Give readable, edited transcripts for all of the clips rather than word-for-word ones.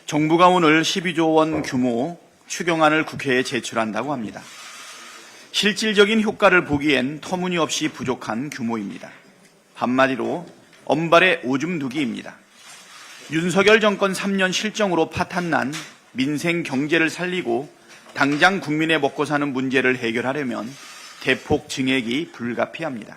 정부가 오늘 12조 원 규모 추경안을 국회에 제출한다고 합니다. 실질적인 효과를 보기엔 터무니없이 부족한 규모입니다. 한마디로 엄발의 오줌 누기입니다. 윤석열 정권 3년 실정으로 파탄난 민생 경제를 살리고 당장 국민의 먹고 사는 문제를 해결하려면 대폭 증액이 불가피합니다.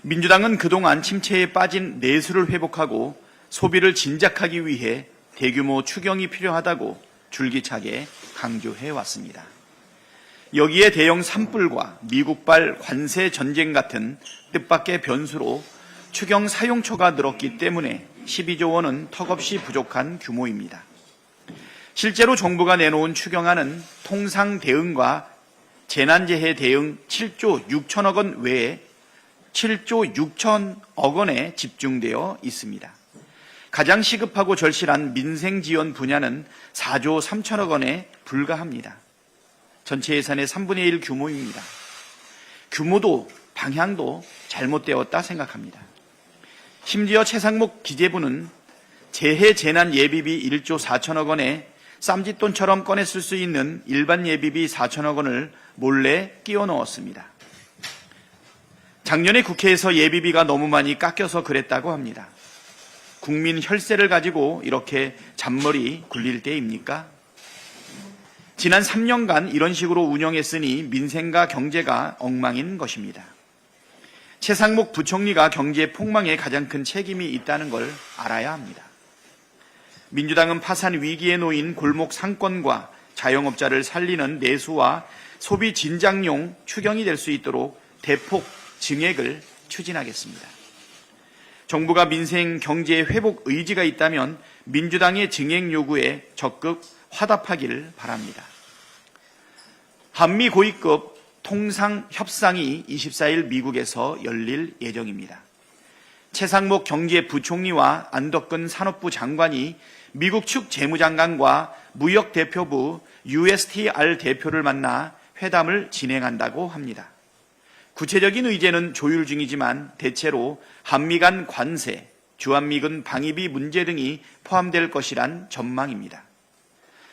민주당은 그동안 침체에 빠진 내수를 회복하고 소비를 진작하기 위해 대규모 추경이 필요하다고 줄기차게 강조해 왔습니다. 여기에 대형 산불과 미국발 관세 전쟁 같은 뜻밖의 변수로 추경 사용처가 늘었기 때문에 12조 원은 턱없이 부족한 규모입니다. 실제로 정부가 내놓은 추경안은 통상 대응과 재난재해 대응 7조 6천억 원 외에 7조 6천억 원에 집중되어 있습니다. 가장 시급하고 절실한 민생 지원 분야는 4조 3천억 원에 불과합니다. 전체 예산의 3분의 1 규모입니다. 규모도 방향도 잘못되었다 생각합니다. 심지어 최상목 기재부는 재해 재난 예비비 1조 4천억 원에 쌈짓돈처럼 꺼내 쓸 수 있는 일반 예비비 4천억 원을 몰래 끼워 넣었습니다. 작년에 국회에서 예비비가 너무 많이 깎여서 그랬다고 합니다. 국민 혈세를 가지고 이렇게 잔머리 굴릴 때입니까? 지난 3년간 이런 식으로 운영했으니 민생과 경제가 엉망인 것입니다. 최상목 부총리가 경제 폭망에 가장 큰 책임이 있다는 걸 알아야 합니다. 민주당은 파산 위기에 놓인 골목 상권과 자영업자를 살리는 내수와 소비 진작용 추경이 될 수 있도록 대폭 증액을 추진하겠습니다. 정부가 민생 경제 회복 의지가 있다면 민주당의 증액 요구에 적극 화답하기를 바랍니다. 한미 고위급 통상 협상이 24일 미국에서 열릴 예정입니다. 최상목 경제부총리와 안덕근 산업부 장관이 미국 측 재무장관과 무역대표부 USTR 대표를 만나 회담을 진행한다고 합니다. 구체적인 의제는 조율 중이지만 대체로 한미 간 관세, 주한미군 방위비 문제 등이 포함될 것이란 전망입니다.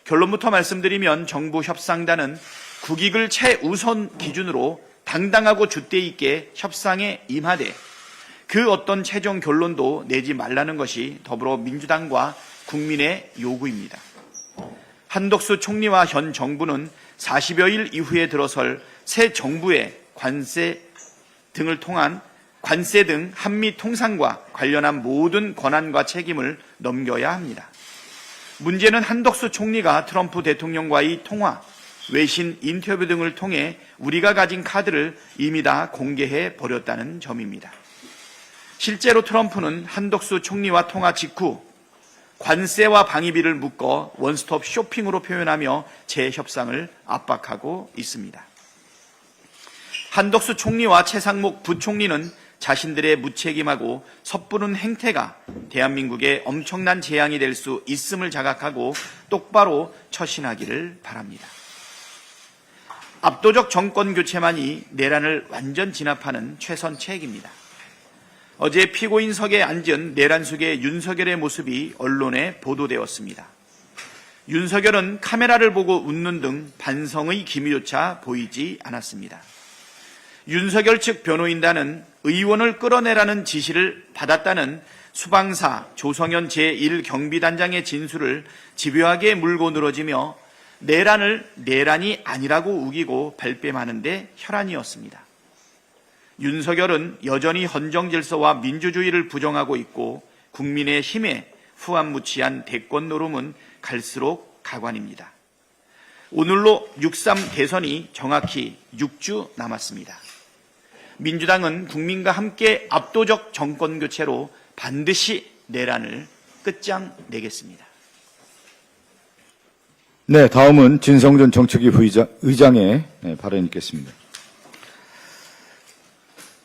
결론부터 말씀드리면 정부 협상단은 국익을 최우선 기준으로 당당하고 줏대 있게 협상에 임하되 그 어떤 최종 결론도 내지 말라는 것이 더불어민주당과 국민의 요구입니다. 한덕수 총리와 현 정부는 40여일 이후에 들어설 새 정부의 관세 등 한미 통상과 관련한 모든 권한과 책임을 넘겨야 합니다. 문제는 한덕수 총리가 트럼프 대통령과의 통화, 외신 인터뷰 등을 통해 우리가 가진 카드를 이미 다 공개해 버렸다는 점입니다. 실제로 트럼프는 한덕수 총리와 통화 직후 관세와 방위비를 묶어 원스톱 쇼핑으로 표현하며 재협상을 압박하고 있습니다. 한덕수 총리와 최상목 부총리는 자신들의 무책임하고 섣부른 행태가 대한민국에 엄청난 재앙이 될 수 있음을 자각하고 똑바로 처신하기를 바랍니다. 압도적 정권 교체만이 내란을 완전 진압하는 최선책입니다. 어제 피고인석에 앉은 내란숙의 윤석열의 모습이 언론에 보도되었습니다. 윤석열은 카메라를 보고 웃는 등 반성의 기미조차 보이지 않았습니다. 윤석열 측 변호인단은 의원을 끌어내라는 지시를 받았다는 수방사 조성현 제1경비단장의 진술을 집요하게 물고 늘어지며 내란을 내란이 아니라고 우기고 발뺌하는데 혈안이었습니다. 윤석열은 여전히 헌정질서와 민주주의를 부정하고 있고 국민의 힘에 후안무치한 대권 노름은 갈수록 가관입니다. 오늘로 6.3 대선이 정확히 6주 남았습니다. 민주당은 국민과 함께 압도적 정권 교체로 반드시 내란을 끝장내겠습니다. 네, 다음은 진성준 정책위 의장의 발언이 있겠습니다.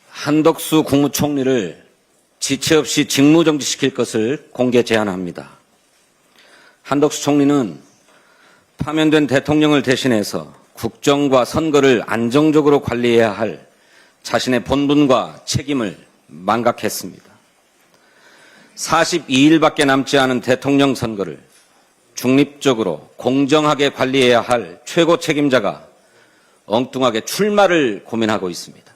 한덕수 국무총리를 지체 없이 직무정지시킬 것을 공개 제안합니다. 한덕수 총리는 파면된 대통령을 대신해서 국정과 선거를 안정적으로 관리해야 할 자신의 본분과 책임을 망각했습니다. 42일밖에 남지 않은 대통령 선거를 중립적으로 공정하게 관리해야 할 최고 책임자가 엉뚱하게 출마를 고민하고 있습니다.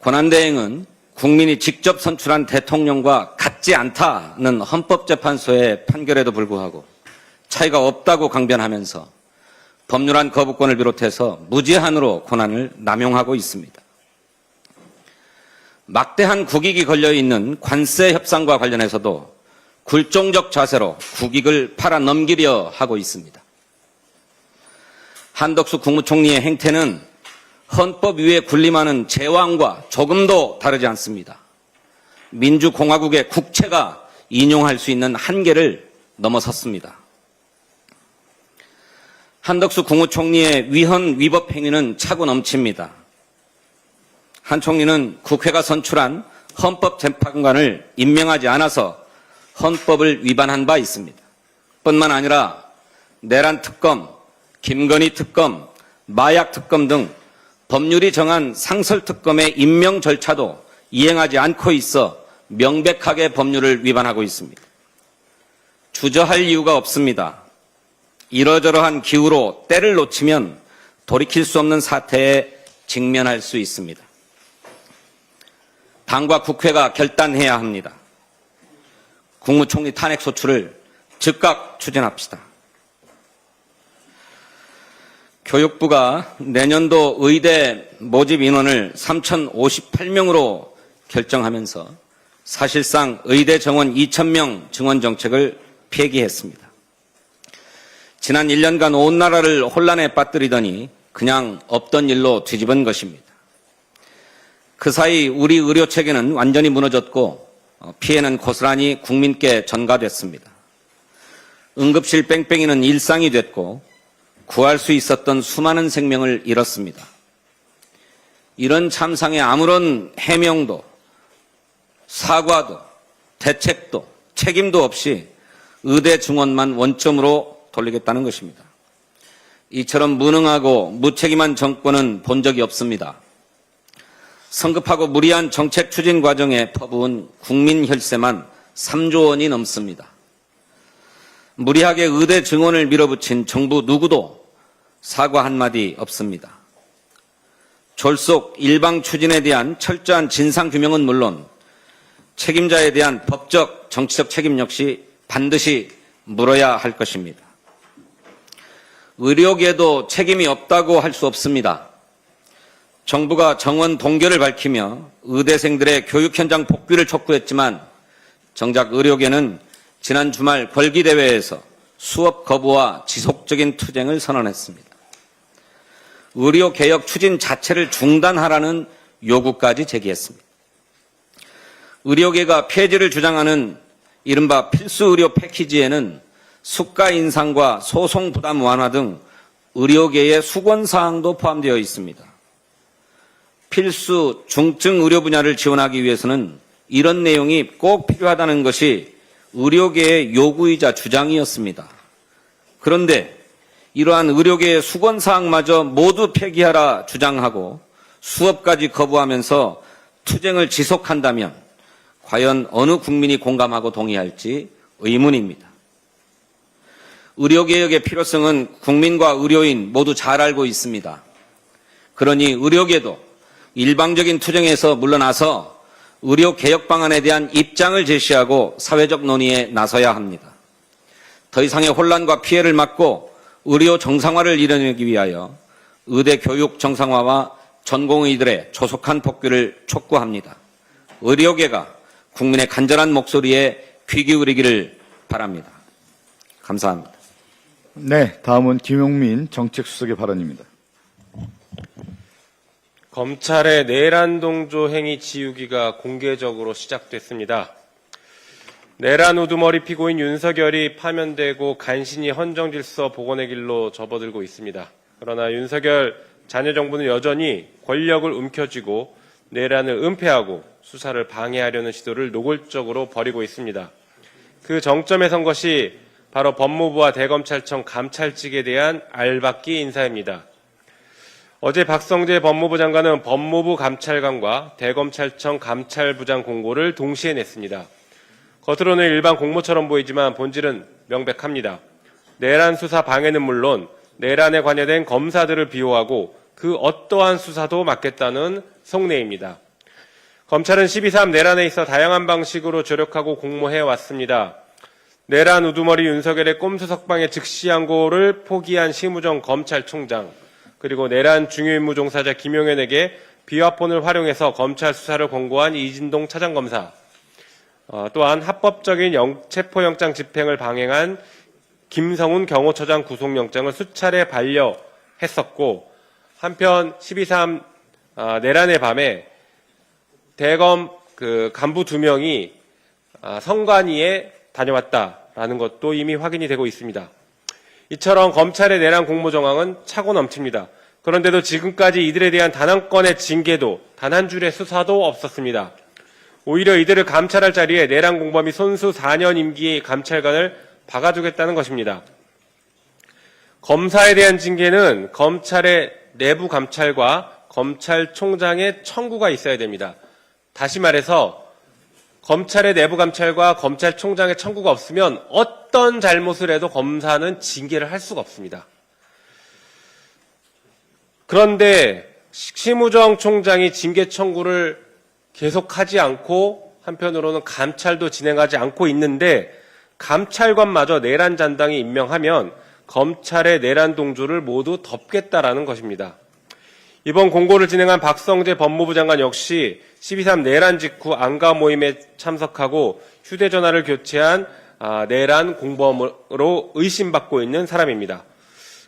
권한대행은 국민이 직접 선출한 대통령과 같지 않다는 헌법재판소의 판결에도 불구하고 차이가 없다고 강변하면서 법률안 거부권을 비롯해서 무제한으로 권한을 남용하고 있습니다. 막대한 국익이 걸려있는 관세 협상과 관련해서도 굴종적 자세로 국익을 팔아넘기려 하고 있습니다. 한덕수 국무총리의 행태는 헌법 위에 군림하는 제왕과 조금도 다르지 않습니다. 민주공화국의 국채가 인용할 수 있는 한계를 넘어섰습니다. 한덕수 국무총리의 위헌 위법 행위는 차고 넘칩니다. 한 총리는 국회가 선출한 헌법재판관을 임명하지 않아서 헌법을 위반한 바 있습니다. 뿐만 아니라 내란 특검, 김건희 특검, 마약 특검 등 법률이 정한 상설 특검의 임명 절차도 이행하지 않고 있어 명백하게 법률을 위반하고 있습니다. 주저할 이유가 없습니다. 이러저러한 기우로 때를 놓치면 돌이킬 수 없는 사태에 직면할 수 있습니다. 당과 국회가 결단해야 합니다. 국무총리 탄핵 소추를 즉각 추진합시다. 교육부가 내년도 의대 모집 인원을 3,058명으로 결정하면서 사실상 의대 정원 2,000명 증원 정책을 폐기했습니다. 지난 1년간 온 나라를 혼란에 빠뜨리더니 그냥 없던 일로 뒤집은 것입니다. 그 사이 우리 의료 체계는 완전히 무너졌고 피해는 고스란히 국민께 전가됐습니다. 응급실 뺑뺑이는 일상이 됐고 구할 수 있었던 수많은 생명을 잃었습니다. 이런 참상에 아무런 해명도, 사과도, 대책도, 책임도 없이 의대 증원만 원점으로 돌리겠다는 것입니다. 이처럼 무능하고 무책임한 정권은 본 적이 없습니다. 성급하고 무리한 정책 추진 과정에 퍼부은 국민 혈세만 3조 원이 넘습니다. 무리하게 의대 증원을 밀어붙인 정부 누구도 사과 한마디 없습니다. 졸속 일방 추진에 대한 철저한 진상규명은 물론 책임자에 대한 법적, 정치적 책임 역시 반드시 물어야 할 것입니다. 의료계도 책임이 없다고 할 수 없습니다. 정부가 정원 동결을 밝히며 의대생들의 교육 현장 복귀를 촉구했지만 정작 의료계는 지난 주말 걸기대회에서 수업 거부와 지속적인 투쟁을 선언했습니다. 의료개혁 추진 자체를 중단하라는 요구까지 제기했습니다. 의료계가 폐지를 주장하는 이른바 필수의료 패키지에는 수가 인상과 소송 부담 완화 등 의료계의 수건사항도 포함되어 있습니다. 필수 중증 의료 분야를 지원하기 위해서는 이런 내용이 꼭 필요하다는 것이 의료계의 요구이자 주장이었습니다. 그런데 이러한 의료계의 수건사항마저 모두 폐기하라 주장하고 수업까지 거부하면서 투쟁을 지속한다면 과연 어느 국민이 공감하고 동의할지 의문입니다. 의료개혁의 필요성은 국민과 의료인 모두 잘 알고 있습니다. 그러니 의료계도 일방적인 투쟁에서 물러나서 의료개혁 방안에 대한 입장을 제시하고 사회적 논의에 나서야 합니다. 더 이상의 혼란과 피해를 막고 의료 정상화를 이뤄내기 위하여 의대 교육 정상화와 전공의들의 조속한 복귀를 촉구합니다. 의료계가 국민의 간절한 목소리에 귀 기울이기를 바랍니다. 감사합니다. 네, 다음은 김용민 정책수석의 발언입니다. 검찰의 내란 동조 행위 지우기가 공개적으로 시작됐습니다. 내란 우두머리 피고인 윤석열이 파면되고 간신히 헌정질서 복원의 길로 접어들고 있습니다. 그러나 윤석열 자녀 정부는 여전히 권력을 움켜쥐고 내란을 은폐하고 수사를 방해하려는 시도를 노골적으로 벌이고 있습니다. 그 정점에 선 것이 바로 법무부와 대검찰청 감찰직에 대한 알박기 인사입니다. 어제 박성재 법무부 장관은 법무부 감찰관과 대검찰청 감찰부장 공고를 동시에 냈습니다. 겉으로는 일반 공모처럼 보이지만 본질은 명백합니다. 내란 수사 방해는 물론 내란에 관여된 검사들을 비호하고 그 어떠한 수사도 맡겠다는 속내입니다. 검찰은 12.3 내란에 있어 다양한 방식으로 조력하고 공모해 왔습니다. 내란 우두머리 윤석열의 꼼수 석방의 즉시 항고를 포기한 심우정 검찰총장, 그리고 내란 중요임무 종사자 김용현에게 비화폰을 활용해서 검찰 수사를 권고한 이진동 차장검사, 또한 합법적인 체포영장 집행을 방해한 김성훈 경호처장 구속영장을 수차례 반려했었고, 한편 12.3 내란의 밤에 대검 간부 2명이 성관위에 다녀왔다라는 것도 이미 확인이 되고 있습니다. 이처럼 검찰의 내란 공모 정황은 차고 넘칩니다. 그런데도 지금까지 이들에 대한 단 한 건의 징계도 단 한 줄의 수사도 없었습니다. 오히려 이들을 감찰할 자리에 내란 공범이 손수 4년 임기의 감찰관을 박아두겠다는 것입니다. 검사에 대한 징계는 검찰의 내부 감찰과 검찰총장의 청구가 있어야 됩니다. 다시 말해서 검찰의 내부 감찰과 검찰총장의 청구가 없으면 어떤 잘못을 해도 검사는 징계를 할 수가 없습니다. 그런데 심우정 총장이 징계 청구를 계속하지 않고 한편으로는 감찰도 진행하지 않고 있는데, 감찰관마저 내란 잔당이 임명하면 검찰의 내란 동조를 모두 덮겠다라는 것입니다. 이번 공고를 진행한 박성재 법무부 장관 역시 12.3 내란 직후 안가 모임에 참석하고 휴대전화를 교체한 내란 공범으로 의심받고 있는 사람입니다.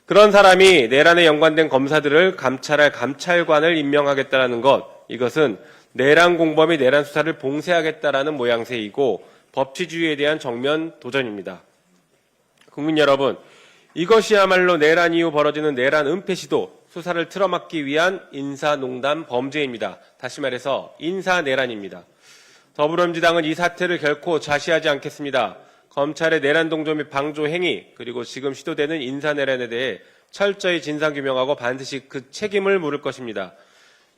그런 사람이 내란에 연관된 검사들을 감찰할 감찰관을 임명하겠다는 것, 이것은 내란 공범이 내란 수사를 봉쇄하겠다라는 모양새이고 법치주의에 대한 정면 도전입니다. 국민 여러분, 이것이야말로 내란 이후 벌어지는 내란 은폐 시도, 수사를 틀어막기 위한 인사농단 범죄입니다. 다시 말해서 인사내란입니다. 더불어민주당은 이 사태를 결코 좌시하지 않겠습니다. 검찰의 내란 동조 및 방조 행위, 그리고 지금 시도되는 인사내란에 대해 철저히 진상규명하고 반드시 그 책임을 물을 것입니다.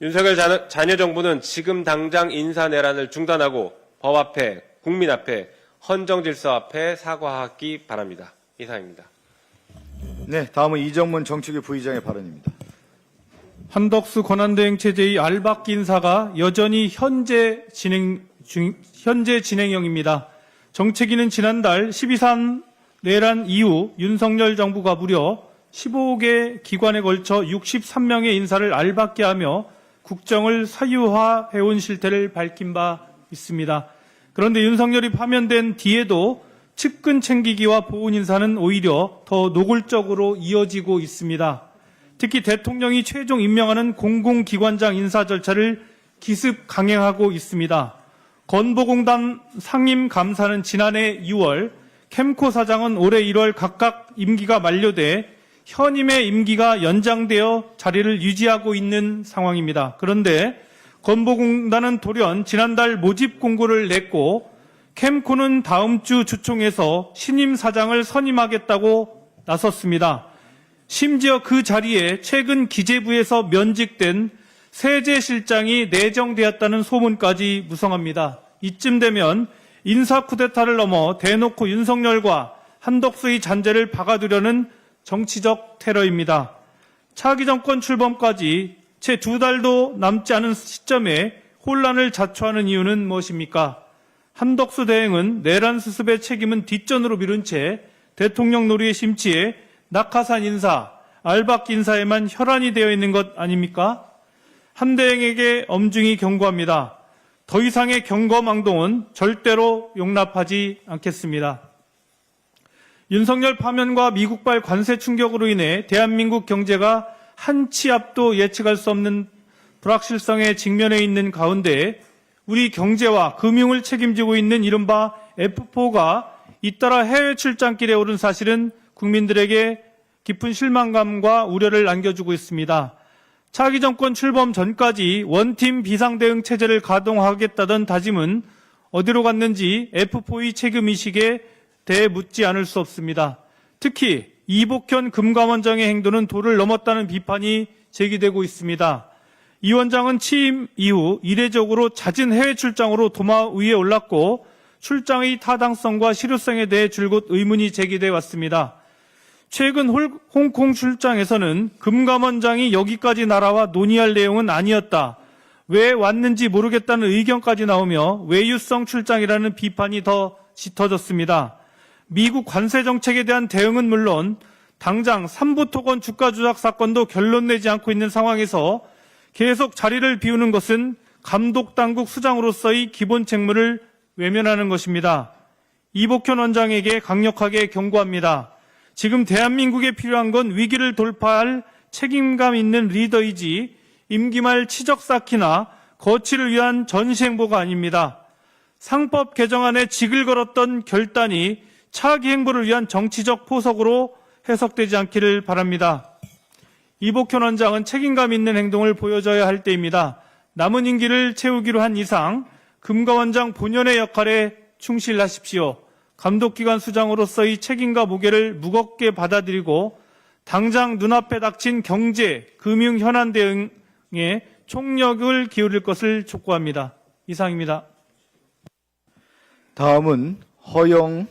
윤석열 자녀 정부는 지금 당장 인사내란을 중단하고 법 앞에, 국민 앞에, 헌정질서 앞에 사과하기 바랍니다. 이상입니다. 네, 다음은 이정문 정책위 부의장의 발언입니다. 한덕수 권한대행 체제의 알박기 인사가 여전히 현재 진행형입니다. 정책위는 지난달 12.3 내란 이후 윤석열 정부가 무려 15개 기관에 걸쳐 63명의 인사를 알박기 하며 국정을 사유화해온 실태를 밝힌 바 있습니다. 그런데 윤석열이 파면된 뒤에도 측근 챙기기와 보훈 인사는 오히려 더 노골적으로 이어지고 있습니다. 특히 대통령이 최종 임명하는 공공기관장 인사 절차를 기습 강행하고 있습니다. 건보공단 상임감사는 지난해 6월, 캠코 사장은 올해 1월 각각 임기가 만료돼 현임의 임기가 연장되어 자리를 유지하고 있는 상황입니다. 그런데 건보공단은 돌연 지난달 모집 공고를 냈고 캠코는 다음 주 주총에서 신임 사장을 선임하겠다고 나섰습니다. 심지어 그 자리에 최근 기재부에서 면직된 세제실장이 내정되었다는 소문까지 무성합니다. 이쯤 되면 인사 쿠데타를 넘어 대놓고 윤석열과 한덕수의 잔재를 박아두려는 정치적 테러입니다. 차기 정권 출범까지 채 2달도 남지 않은 시점에 혼란을 자초하는 이유는 무엇입니까? 한덕수 대행은 내란 수습의 책임은 뒷전으로 미룬 채 대통령 놀이에 심취해 낙하산 인사, 알박기 인사에만 혈안이 되어 있는 것 아닙니까? 한 대행에게 엄중히 경고합니다. 더 이상의 경거망동은 절대로 용납하지 않겠습니다. 윤석열 파면과 미국발 관세 충격으로 인해 대한민국 경제가 한 치 앞도 예측할 수 없는 불확실성에 직면해 있는 가운데 우리 경제와 금융을 책임지고 있는 이른바 F4가 잇따라 해외 출장길에 오른 사실은 국민들에게 깊은 실망감과 우려를 안겨주고 있습니다. 차기 정권 출범 전까지 원팀 비상대응 체제를 가동하겠다던 다짐은 어디로 갔는지 F4의 책임의식에 대해 묻지 않을 수 없습니다. 특히 이복현 금감원장의 행동은 도를 넘었다는 비판이 제기되고 있습니다. 이 원장은 취임 이후 이례적으로 잦은 해외 출장으로 도마 위에 올랐고 출장의 타당성과 실효성에 대해 줄곧 의문이 제기돼 왔습니다. 최근 홍콩 출장에서는 금감원장이 여기까지 날아와 논의할 내용은 아니었다. 왜 왔는지 모르겠다는 의견까지 나오며 외유성 출장이라는 비판이 더 짙어졌습니다. 미국 관세 정책에 대한 대응은 물론 당장 삼부토건 주가 조작 사건도 결론 내지 않고 있는 상황에서 계속 자리를 비우는 것은 감독당국 수장으로서의 기본 책무를 외면하는 것입니다. 이복현 원장에게 강력하게 경고합니다. 지금 대한민국에 필요한 건 위기를 돌파할 책임감 있는 리더이지 임기 말 치적 쌓기나 거취를 위한 전시행보가 아닙니다. 상법 개정안에 직을 걸었던 결단이 차기 행보를 위한 정치적 포석으로 해석되지 않기를 바랍니다. 이복현 원장은 책임감 있는 행동을 보여줘야 할 때입니다. 남은 임기를 채우기로 한 이상 금감원장 본연의 역할에 충실하십시오. 감독기관 수장으로서의 책임과 무게를 무겁게 받아들이고 당장 눈앞에 닥친 경제, 금융 현안 대응에 총력을 기울일 것을 촉구합니다. 이상입니다. 다음은 허영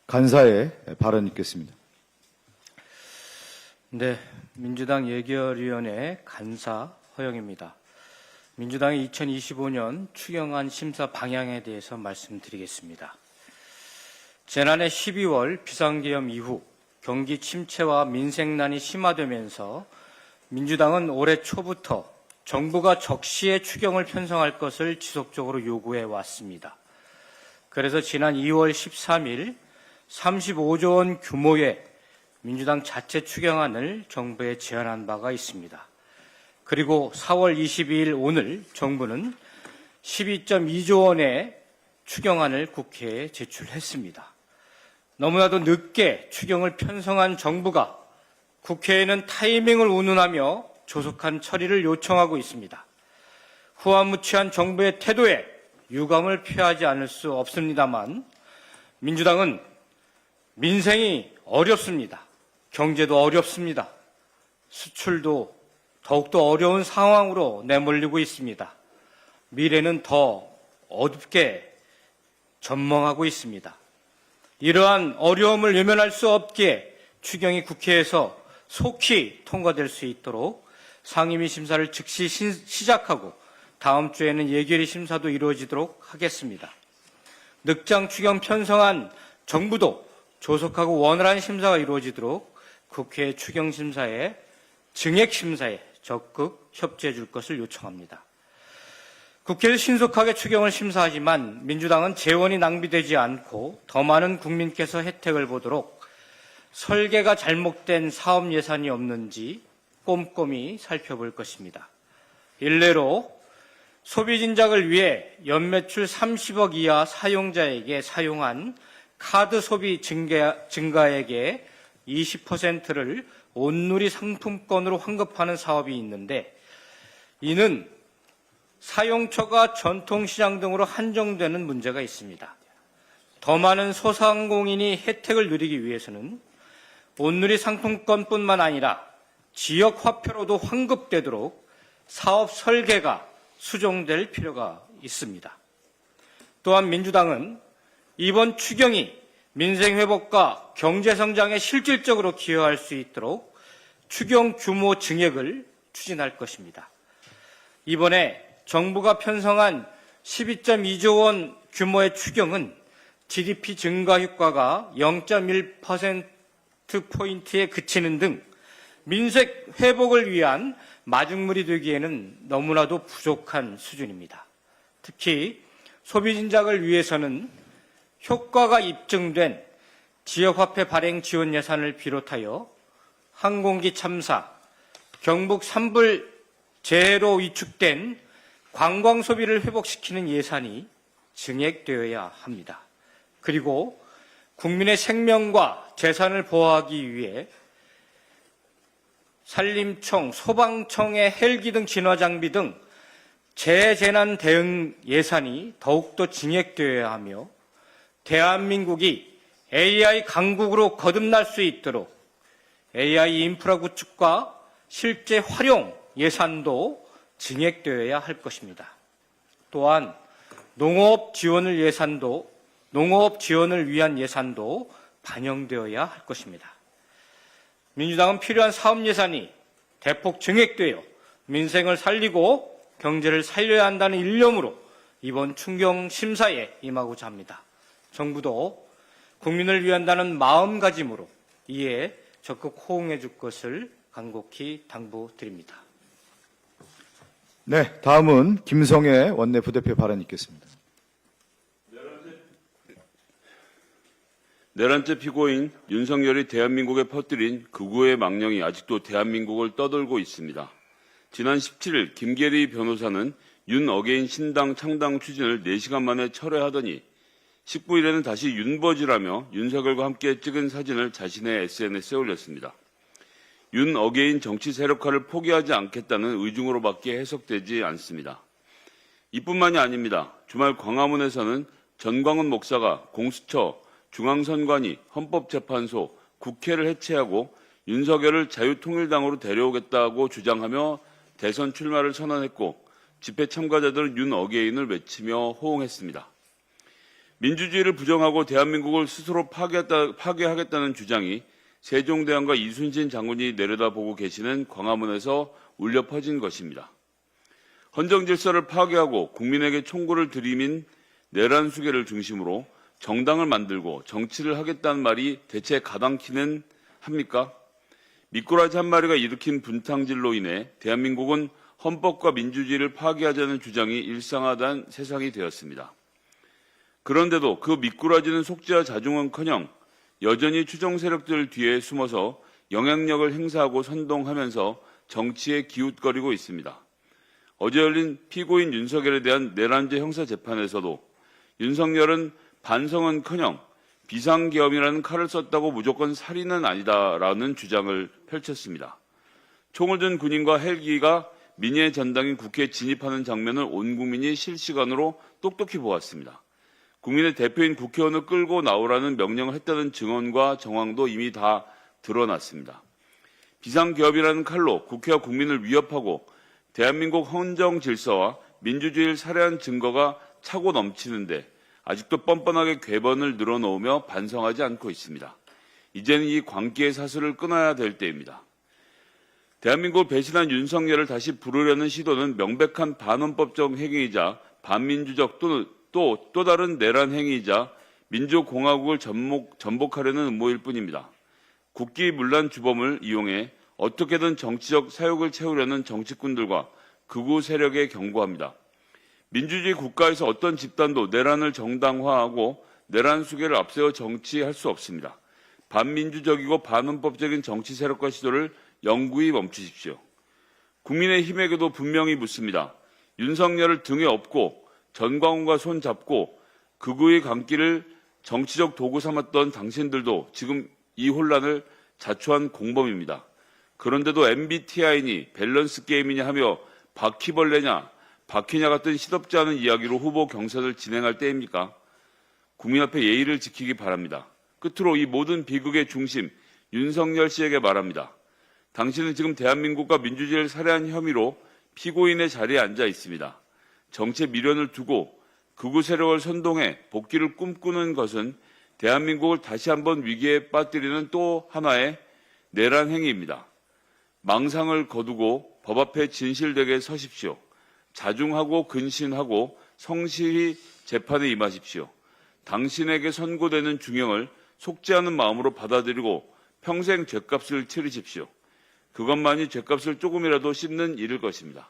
간사의 발언 있겠습니다. 네, 민주당 예결위원회 간사 허영입니다. 민주당의 2025년 추경안 심사 방향에 대해서 말씀드리겠습니다. 지난해 12월 비상계엄 이후 경기 침체와 민생난이 심화되면서 민주당은 올해 초부터 정부가 적시에 추경을 편성할 것을 지속적으로 요구해 왔습니다. 그래서 지난 2월 13일 35조 원 규모의 민주당 자체 추경안을 정부에 제안한 바가 있습니다. 그리고 4월 22일 오늘 정부는 12.2조 원의 추경안을 국회에 제출했습니다. 너무나도 늦게 추경을 편성한 정부가 국회에는 타이밍을 운운하며 조속한 처리를 요청하고 있습니다. 후한무치한 정부의 태도에 유감을 표하지 않을 수 없습니다만 민주당은 민생이 어렵습니다. 경제도 어렵습니다. 수출도 더욱더 어려운 상황으로 내몰리고 있습니다. 미래는 더 어둡게 전망하고 있습니다. 이러한 어려움을 외면할 수 없기에 추경이 국회에서 속히 통과될 수 있도록 상임위 심사를 즉시 시작하고 다음 주에는 예결위 심사도 이루어지도록 하겠습니다. 늑장 추경 편성한 정부도 조속하고 원활한 심사가 이루어지도록 국회 추경 심사에 증액 심사에 적극 협조해 줄 것을 요청합니다. 국회에서 신속하게 추경을 심사하지만 민주당은 재원이 낭비되지 않고 더 많은 국민께서 혜택을 보도록 설계가 잘못된 사업 예산이 없는지 꼼꼼히 살펴볼 것입니다. 일례로 소비 진작을 위해 연매출 30억 이하 사용자에게 사용한 카드 소비 증가액의 20%를 온누리 상품권으로 환급하는 사업이 있는데 이는 사용처가 전통시장 등으로 한정되는 문제가 있습니다. 더 많은 소상공인이 혜택을 누리기 위해서는 온누리 상품권뿐만 아니라 지역 화폐로도 환급되도록 사업 설계가 수정될 필요가 있습니다. 또한 민주당은 이번 추경이 민생 회복과 경제 성장에 실질적으로 기여할 수 있도록 추경 규모 증액을 추진할 것입니다. 이번에 정부가 편성한 12.2조 원 규모의 추경은 GDP 증가 효과가 0.1%포인트에 그치는 등 민생 회복을 위한 마중물이 되기에는 너무나도 부족한 수준입니다. 특히 소비 진작을 위해서는 효과가 입증된 지역화폐 발행 지원 예산을 비롯하여 항공기 참사, 경북 산불 재해로 위축된 관광 소비를 회복시키는 예산이 증액되어야 합니다. 그리고 국민의 생명과 재산을 보호하기 위해 산림청, 소방청의 헬기 등 진화장비 등 재재난 대응 예산이 더욱더 증액되어야 하며 대한민국이 AI 강국으로 거듭날 수 있도록 AI 인프라 구축과 실제 활용 예산도 증액되어야 할 것입니다. 또한 농업 지원을 위한 예산도 반영되어야 할 것입니다. 민주당은 필요한 사업 예산이 대폭 증액되어 민생을 살리고 경제를 살려야 한다는 일념으로 이번 충경 심사에 임하고자 합니다. 정부도 국민을 위한다는 마음가짐으로 이에 적극 호응해 줄 것을 간곡히 당부드립니다. 네, 다음은 김성애 원내 부대표 발언 있겠습니다. 내란죄 피고인 윤석열이 대한민국에 퍼뜨린 극우의 망령이 아직도 대한민국을 떠돌고 있습니다. 지난 17일 김계리 변호사는 윤어게인 신당 창당 추진을 4시간 만에 철회하더니 19일에는 다시 윤버지라며 윤석열과 함께 찍은 사진을 자신의 SNS에 올렸습니다. 윤어게인 정치 세력화를 포기하지 않겠다는 의중으로밖에 해석되지 않습니다. 이뿐만이 아닙니다. 주말 광화문에서는 전광훈 목사가 공수처, 중앙선관위, 헌법재판소, 국회를 해체하고 윤석열을 자유통일당으로 데려오겠다고 주장하며 대선 출마를 선언했고 집회 참가자들은 윤어게인을 외치며 호응했습니다. 민주주의를 부정하고 대한민국을 스스로 파괴하겠다는 주장이 세종대왕과 이순신 장군이 내려다보고 계시는 광화문에서 울려 퍼진 것입니다. 헌정질서를 파괴하고 국민에게 총구를 들이민 내란 수계를 중심으로 정당을 만들고 정치를 하겠다는 말이 대체 가당키는 합니까? 미꾸라지 한 마리가 일으킨 분탕질로 인해 대한민국은 헌법과 민주주의를 파괴하자는 주장이 일상화된 세상이 되었습니다. 그런데도 그 미꾸라지는 속죄와 자중은커녕 여전히 추종 세력들 뒤에 숨어서 영향력을 행사하고 선동하면서 정치에 기웃거리고 있습니다. 어제 열린 피고인 윤석열에 대한 내란죄 형사재판에서도 윤석열은 반성은커녕 비상계엄이라는 칼을 썼다고 무조건 살인은 아니다라는 주장을 펼쳤습니다. 총을 든 군인과 헬기가 민의 전당인 국회에 진입하는 장면을 온 국민이 실시간으로 똑똑히 보았습니다. 국민의 대표인 국회의원을 끌고 나오라는 명령을 했다는 증언과 정황도 이미 다 드러났습니다. 비상계엄이라는 칼로 국회와 국민을 위협하고 대한민국 헌정 질서와 민주주의를 살해한 증거가 차고 넘치는데 아직도 뻔뻔하게 궤변을 늘어놓으며 반성하지 않고 있습니다. 이제는 이 광기의 사슬을 끊어야 될 때입니다. 대한민국을 배신한 윤석열을 다시 부르려는 시도는 명백한 반헌법적 행위이자 반민주적 또 다른 내란 행위이자 민주공화국을 전복하려는 음모일 뿐입니다. 국기문란 주범을 이용해 어떻게든 정치적 사욕을 채우려는 정치꾼들과 극우 세력에 경고합니다. 민주주의 국가에서 어떤 집단도 내란을 정당화하고 내란 수계를 앞세워 정치할 수 없습니다. 반민주적이고 반헌법적인 정치 세력과 시도를 영구히 멈추십시오. 국민의힘에게도 분명히 묻습니다. 윤석열을 등에 업고 전광훈과 손잡고 극우의 강기를 정치적 도구 삼았던 당신들도 지금 이 혼란을 자초한 공범입니다. 그런데도 MBTI니 밸런스 게임이냐 하며 바퀴벌레냐 바퀴냐 같은 시덥지 않은 이야기로 후보 경선을 진행할 때입니까? 국민 앞에 예의를 지키기 바랍니다. 끝으로 이 모든 비극의 중심 윤석열 씨에게 말합니다. 당신은 지금 대한민국과 민주주의를 살해한 혐의로 피고인의 자리에 앉아 있습니다. 정치의 미련을 두고 극우 세력을 선동해 복귀를 꿈꾸는 것은 대한민국을 다시 한번 위기에 빠뜨리는 또 하나의 내란 행위입니다. 망상을 거두고 법 앞에 진실되게 서십시오. 자중하고 근신하고 성실히 재판에 임하십시오. 당신에게 선고되는 중형을 속죄하는 마음으로 받아들이고 평생 죗값을 치르십시오. 그것만이 죗값을 조금이라도 씻는 일일 것입니다.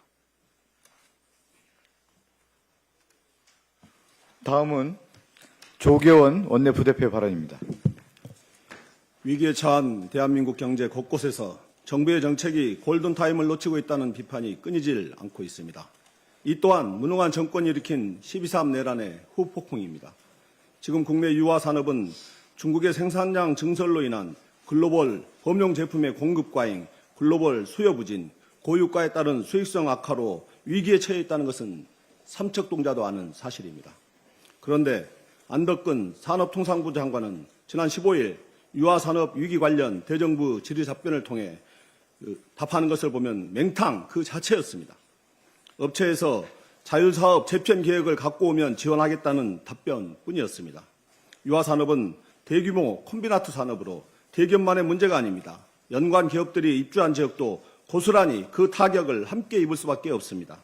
다음은 조계원 원내 부대표 발언입니다. 위기에 처한 대한민국 경제 곳곳에서 정부의 정책이 골든타임을 놓치고 있다는 비판이 끊이질 않고 있습니다. 이 또한 무능한 정권이 일으킨 12.3 내란의 후폭풍입니다. 지금 국내 유화 산업은 중국의 생산량 증설로 인한 글로벌 범용 제품의 공급 과잉, 글로벌 수요 부진, 고유가에 따른 수익성 악화로 위기에 처해 있다는 것은 삼척동자도 아는 사실입니다. 그런데 안덕근 산업통상부 장관은 지난 15일 유화산업 위기 관련 대정부 질의답변을 통해 답하는 것을 보면 맹탕 그 자체였습니다. 업체에서 자율사업 재편 계획을 갖고 오면 지원하겠다는 답변뿐이었습니다. 유아산업은 대규모 콤비나트 산업으로 대기업만의 문제가 아닙니다. 연관 기업들이 입주한 지역도 고스란히 그 타격을 함께 입을 수밖에 없습니다.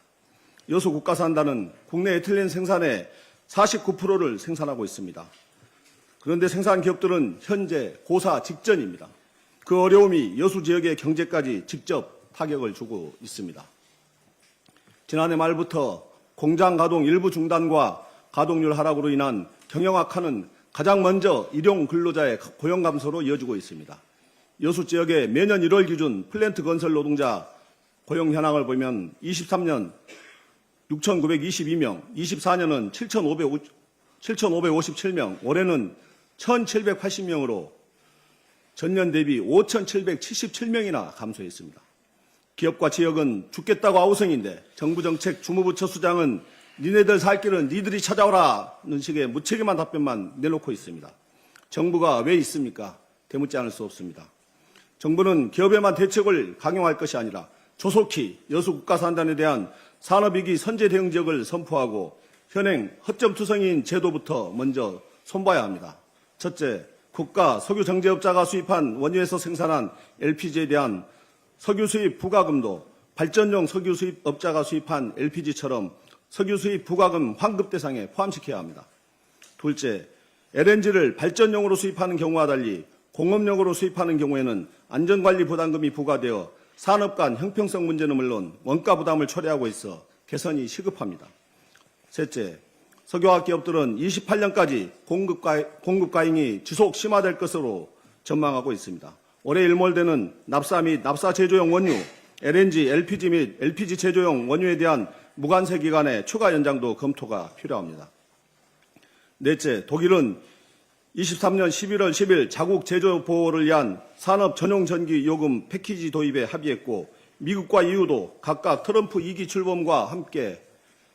여수 국가산단은 국내 에틸렌 생산의 49%를 생산하고 있습니다. 그런데 생산 기업들은 현재 고사 직전입니다. 그 어려움이 여수 지역의 경제까지 직접 타격을 주고 있습니다. 지난해 말부터 공장 가동 일부 중단과 가동률 하락으로 인한 경영 악화는 가장 먼저 일용 근로자의 고용 감소로 이어지고 있습니다. 여수 지역의 매년 1월 기준 플랜트 건설 노동자 고용 현황을 보면 23년 6,922명, 24년은 7,557명, 올해는 1,780명으로 전년 대비 5,777명이나 감소했습니다. 기업과 지역은 죽겠다고 아우성인데 정부 정책 주무부처 수장은 니네들 살 길은 니들이 찾아오라는 식의 무책임한 답변만 내놓고 있습니다. 정부가 왜 있습니까? 되묻지 않을 수 없습니다. 정부는 기업에만 대책을 강용할 것이 아니라 조속히 여수 국가산단에 대한 산업위기 선제 대응 지역을 선포하고 현행 허점투성이인 제도부터 먼저 손봐야 합니다. 첫째, 국가 석유정제업자가 수입한 원유에서 생산한 LPG에 대한 석유 수입 부과금도 발전용 석유 수입업자가 수입한 LPG처럼 석유 수입 부과금 환급 대상에 포함시켜야 합니다. 둘째, LNG를 발전용으로 수입하는 경우와 달리 공업용으로 수입하는 경우에는 안전관리 부담금이 부과되어 산업 간 형평성 문제는 물론 원가 부담을 초래하고 있어 개선이 시급합니다. 셋째, 석유화학 기업들은 28년까지 공급 과잉이 지속 심화될 것으로 전망하고 있습니다. 올해 일몰되는 납사 및 납사 제조용 원유, LNG, LPG 및 LPG 제조용 원유에 대한 무관세 기간의 추가 연장도 검토가 필요합니다. 넷째, 독일은 23년 11월 10일 자국 제조 보호를 위한 산업 전용 전기 요금 패키지 도입에 합의했고 미국과 EU도 각각 트럼프 2기 출범과 함께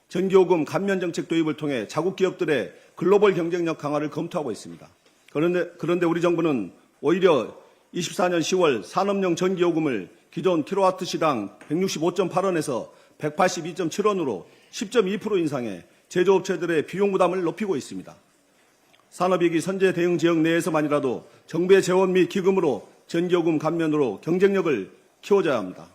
전기요금 감면 정책 도입을 통해 자국 기업들의 글로벌 경쟁력 강화를 검토하고 있습니다. 그런데 우리 정부는 오히려 24년 10월 산업용 전기요금을 기존 킬로와트 시당 165.8원에서 182.7원으로 10.2% 인상해 제조업체들의 비용 부담을 높이고 있습니다. 산업위기 선제 대응 지역 내에서만이라도 정부의 재원 및 기금으로 전기요금 감면으로 경쟁력을 키워줘야 합니다.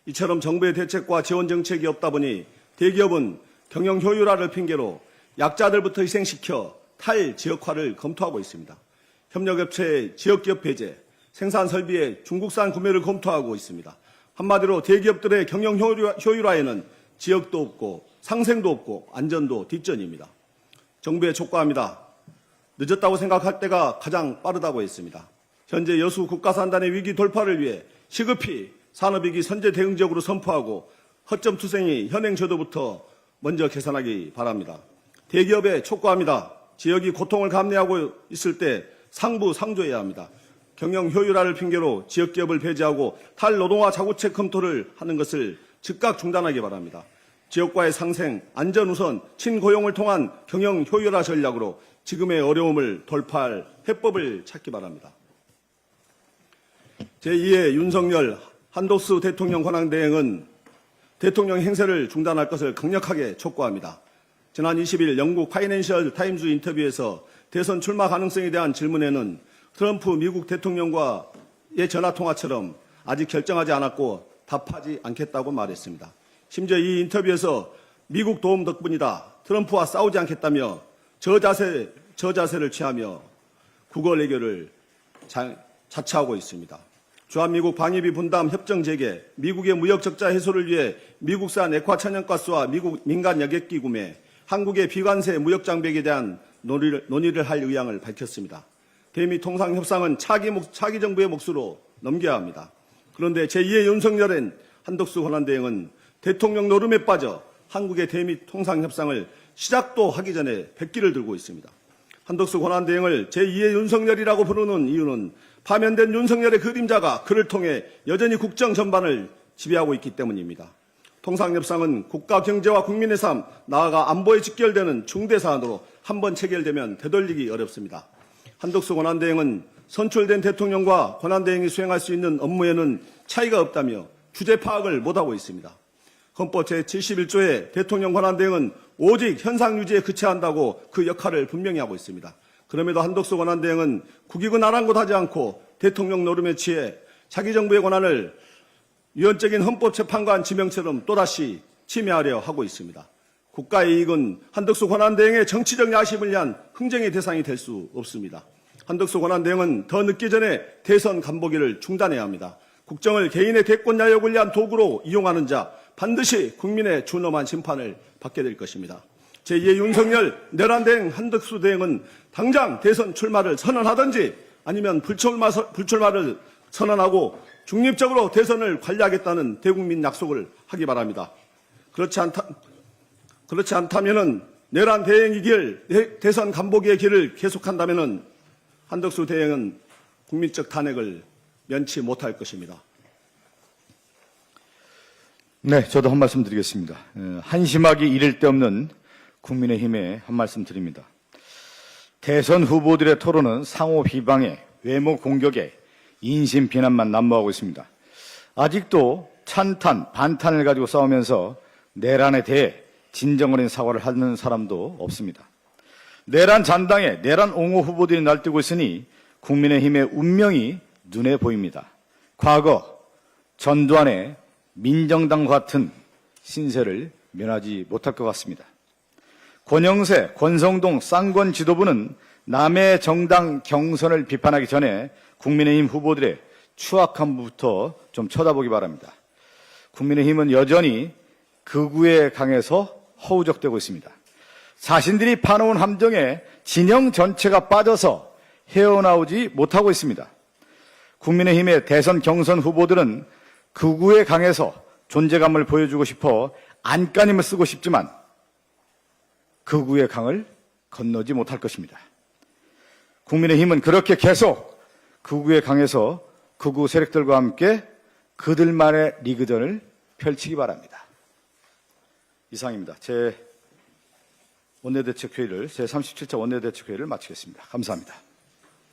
이처럼 정부의 대책과 지원 정책이 없다 보니 대기업은 경영 효율화를 핑계로 약자들부터 희생시켜 탈지역화를 검토하고 있습니다. 협력업체의 지역기업 배제, 생산 설비의 중국산 구매를 검토하고 있습니다. 한마디로 대기업들의 경영 효율화에는 지역도 없고 상생도 없고 안전도 뒷전입니다. 정부에 촉구합니다. 늦었다고 생각할 때가 가장 빠르다고 했습니다. 현재 여수 국가산단의 위기 돌파를 위해 시급히 산업위기 선제 대응 지역으로 선포하고 허점투성이 현행 제도부터 먼저 개선하기 바랍니다. 대기업에 촉구합니다. 지역이 고통을 감내하고 있을 때 상부상조해야 합니다. 경영 효율화를 핑계로 지역기업을 배제하고 탈노동화 자구책 검토를 하는 것을 즉각 중단하기 바랍니다. 지역과의 상생, 안전 우선, 친고용을 통한 경영 효율화 전략으로 지금의 어려움을 돌파할 해법을 찾기 바랍니다. 제2의 윤석열 한덕수 대통령 권한대행은 대통령 행세를 중단할 것을 강력하게 촉구합니다. 지난 20일 영국 파이낸셜 타임즈 인터뷰에서 대선 출마 가능성에 대한 질문에는 트럼프 미국 대통령과의 전화통화처럼 아직 결정하지 않았고 답하지 않겠다고 말했습니다. 심지어 이 인터뷰에서 미국 도움 덕분이다, 트럼프와 싸우지 않겠다며 저자세를 취하며 국어 외교를 자처하고 있습니다. 주한미국 방위비 분담 협정 재개, 미국의 무역 적자 해소를 위해 미국산 액화 천연가스와 미국 민간 여객기 구매, 한국의 비관세 무역 장벽에 대한 논의를 할 의향을 밝혔습니다. 대미 통상 협상은 차기 정부의 몫으로 넘겨야 합니다. 그런데 제2의 윤석열은 한덕수 권한대행은 대통령 노름에 빠져 한국의 대미 통상 협상을 시작도 하기 전에 백기를 들고 있습니다. 한덕수 권한대행을 제2의 윤석열이라고 부르는 이유는 파면된 윤석열의 그림자가 그를 통해 여전히 국정 전반을 지배하고 있기 때문입니다. 통상협상은 국가 경제와 국민의 삶, 나아가 안보에 직결되는 중대 사안으로 한번 체결되면 되돌리기 어렵습니다. 한덕수 권한대행은 선출된 대통령과 권한대행이 수행할 수 있는 업무에는 차이가 없다며 주제 파악을 못하고 있습니다. 헌법 제71조에 대통령 권한대행은 오직 현상 유지에 그치한다고 그 역할을 분명히 하고 있습니다. 그럼에도 한덕수 권한대행은 국익은 아랑곳하지 않고 대통령 노름에 취해 자기 정부의 권한을 유연적인 헌법재판관 지명처럼 또다시 침해하려 하고 있습니다. 국가의 이익은 한덕수 권한대행의 정치적 야심을 위한 흥정의 대상이 될 수 없습니다. 한덕수 권한대행은 더 늦기 전에 대선 간보기를 중단해야 합니다. 국정을 개인의 대권 야욕을 위한 도구로 이용하는 자 반드시 국민의 준엄한 심판을 받게 될 것입니다. 제2의 윤석열 내란대행 한덕수 대행은 당장 대선 출마를 선언하든지 아니면 불출마를 선언하고 중립적으로 대선을 관리하겠다는 대국민 약속을 하기 바랍니다. 그렇지 않다면은 내란 대행이길 대선 간보기의 길을 계속한다면은 한덕수 대행은 국민적 탄핵을 면치 못할 것입니다. 네, 저도 한 말씀 드리겠습니다. 한심하기 이를 데 없는 국민의힘에 한 말씀 드립니다. 대선 후보들의 토론은 상호 비방에, 외모 공격에, 인신 비난만 난무하고 있습니다. 아직도 찬탄, 반탄을 가지고 싸우면서 내란에 대해 진정어린 사과를 하는 사람도 없습니다. 내란 잔당에 내란 옹호 후보들이 날뛰고 있으니 국민의힘의 운명이 눈에 보입니다. 과거 전두환의 민정당과 같은 신세를 면하지 못할 것 같습니다. 권영세, 권성동, 쌍권 지도부는 남의 정당 경선을 비판하기 전에 국민의힘 후보들의 추악함부터 좀 쳐다보기 바랍니다. 국민의힘은 여전히 극우에 강해서 허우적대고 있습니다. 자신들이 파놓은 함정에 진영 전체가 빠져서 헤어나오지 못하고 있습니다. 국민의힘의 대선 경선 후보들은 극우에 강해서 존재감을 보여주고 싶어 안간힘을 쓰고 싶지만 극우의 강을 건너지 못할 것입니다. 국민의힘은 그렇게 계속 극우에 강해서 극우 세력들과 함께 그들만의 리그전을 펼치기 바랍니다. 이상입니다. 제 37차 원내대책회의를 마치겠습니다. 감사합니다.